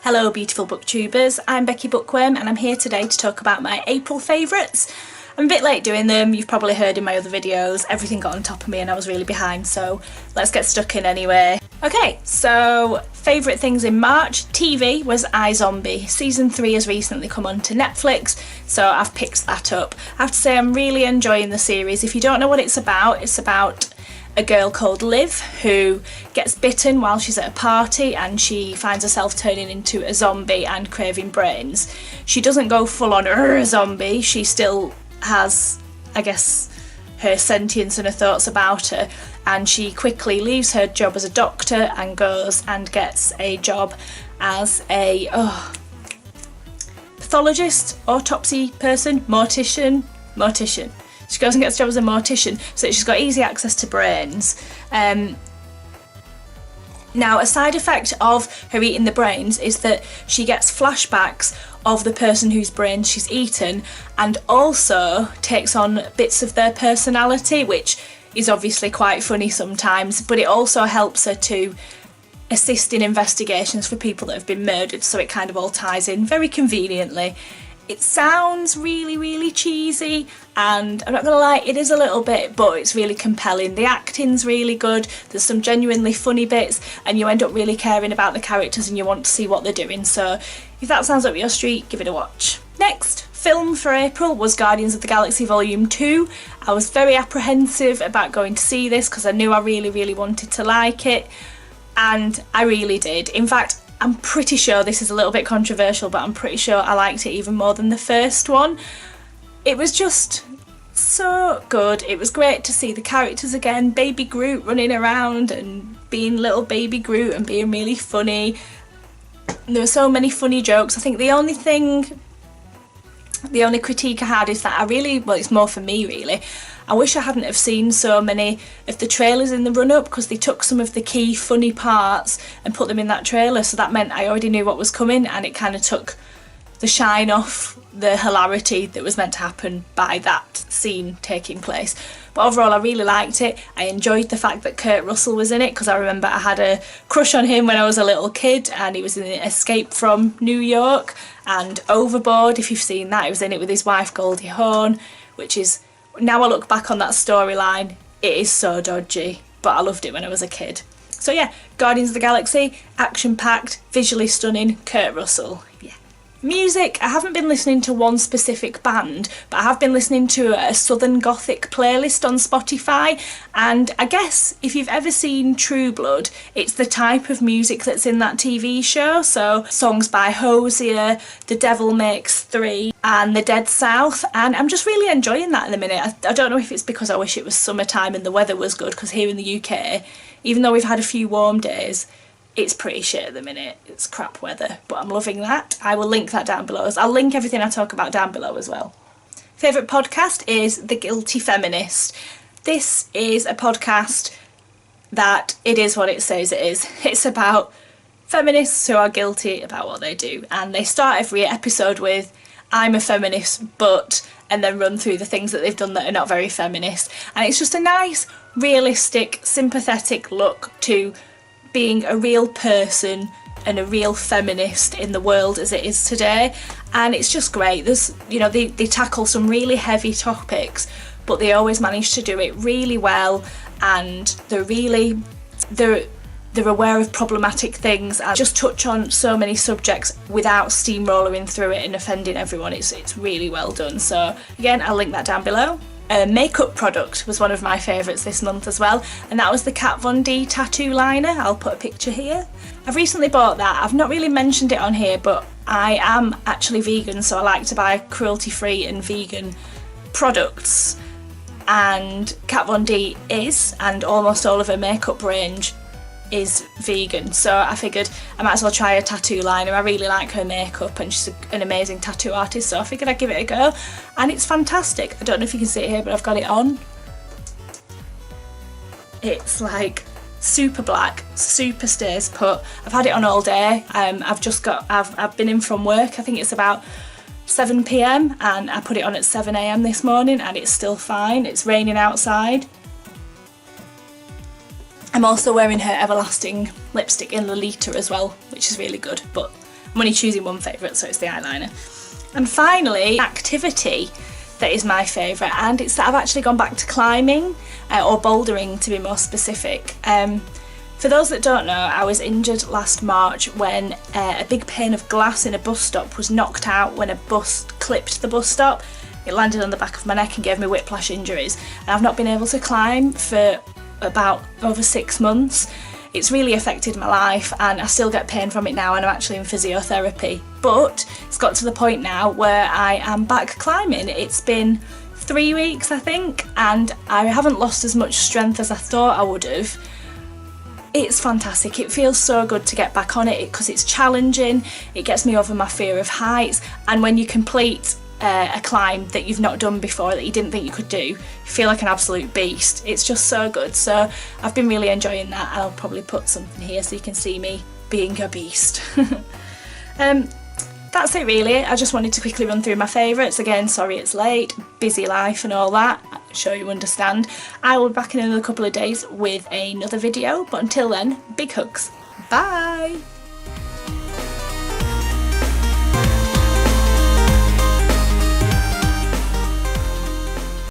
Hello beautiful booktubers, I'm Becky Bookworm and I'm here today to talk about my April favourites. I'm a bit late doing them, you've probably heard in my other videos, everything got on top of me and I was really behind, so let's get stuck in anyway. Okay, so favourite things in March. TV was iZombie. Season 3 has recently come onto Netflix, so I've picked that up. I have to say I'm really enjoying the series. If you don't know what it's about a girl called Liv who gets bitten while she's at a party and she finds herself turning into a zombie and craving brains. She doesn't go full on zombie, she still has, I guess, her sentience and her thoughts about her, and she quickly leaves her job as a doctor and goes and gets a job as a pathologist, autopsy person, mortician. She goes and gets a job as a mortician, so that she's got easy access to brains. Now, a side effect of her eating the brains is that she gets flashbacks of the person whose brains she's eaten, and also takes on bits of their personality, which is obviously quite funny sometimes, but it also helps her to assist in investigations for people that have been murdered, so it kind of all ties in very conveniently. It sounds really cheesy, and I'm not gonna lie, it is a little bit, but it's really compelling. The acting's really good, there's some genuinely funny bits, and you end up really caring about the characters and you want to see what they're doing, so if that sounds up your street, give it a watch. Next film for April was Guardians of the Galaxy Volume 2. I was very apprehensive about going to see this because I knew I really wanted to like it, and I really did. In fact, I'm pretty sure this is a little bit controversial, but I'm pretty sure I liked it even more than the first one. It was just so good. It was great to see the characters again, Baby Groot running around and being little Baby Groot and being really funny. And there were so many funny jokes. I think the only critique I had is that it's more for me really, I wish I hadn't have seen so many of the trailers in the run-up, because they took some of the key funny parts and put them in that trailer, so that meant I already knew what was coming, and it kind of took the shine off the hilarity that was meant to happen by that scene taking place. But overall I really liked it. I enjoyed the fact that Kurt Russell was in it, because I remember I had a crush on him when I was a little kid, and he was in Escape from New York and Overboard, if you've seen that. He was in it with his wife Goldie Hawn, which is, now I look back on that storyline, it is so dodgy, but I loved it when I was a kid. So yeah, Guardians of the Galaxy, action-packed, visually stunning, Kurt Russell, yeah. Music, I haven't been listening to one specific band, but I have been listening to a Southern Gothic playlist on Spotify, and I guess if you've ever seen True Blood, it's the type of music that's in that TV show, so songs by Hosier, The Devil Makes Three and The Dead South, and I'm just really enjoying that in a minute. I don't know if it's because I wish it was summertime and the weather was good, because here in the UK, even though we've had a few warm days, it's pretty shit at the minute. It's crap weather, but I'm loving that. I will link that down below. I'll link everything I talk about down below as well. Favourite podcast is The Guilty Feminist. This is a podcast that it is what it says it is. It's about feminists who are guilty about what they do, and they start every episode with "I'm a feminist, but," and then run through the things that they've done that are not very feminist. And it's just a nice, realistic, sympathetic look to being a real person and a real feminist in the world as it is today, and it's just great. There's, they tackle some really heavy topics, but they always manage to do it really well, and they're aware of problematic things and just touch on so many subjects without steamrolling through it and offending everyone. It's really well done. So again, I'll link that down below. A makeup product was one of my favourites this month as well, and that was the Kat Von D tattoo liner. I'll put a picture here. I've recently bought that. I've not really mentioned it on here, but I am actually vegan, so I like to buy cruelty-free and vegan products, and Kat Von D is, and almost all of her makeup range is vegan, so I figured I might as well try a tattoo liner. I really like her makeup and she's an amazing tattoo artist, so I figured I'd give it a go, and it's fantastic. I don't know if you can see it here, but I've got it on. It's like super black, super stays put. I've had it on all day. I've been in from work, I think it's about 7 PM, and I put it on at 7 AM this morning and it's still fine. It's raining outside. I'm also wearing her Everlasting lipstick in Lolita as well, which is really good, but I'm only choosing one favourite, so it's the eyeliner. And finally, activity that is my favourite, and it's that I've actually gone back to climbing, or bouldering to be more specific. For those that don't know, I was injured last March when a big pane of glass in a bus stop was knocked out when a bus clipped the bus stop. It landed on the back of my neck and gave me whiplash injuries, and I've not been able to climb for about over 6 months. It's really affected my life, and I still get pain from it now, and I'm actually in physiotherapy. But it's got to the point now where I am back climbing. It's been 3 weeks, I think, and I haven't lost as much strength as I thought I would have. It's fantastic. It feels so good to get back on it because it's challenging. It gets me over my fear of heights, and when you complete a climb that you've not done before, that you didn't think you could do, you feel like an absolute beast. It's just so good. So I've been really enjoying that. I'll probably put something here so you can see me being a beast. That's it really. I just wanted to quickly run through my favourites. Again, sorry it's late, busy life and all that. I'm sure you understand. I will be back in another couple of days with another video, but until then, big hugs. Bye!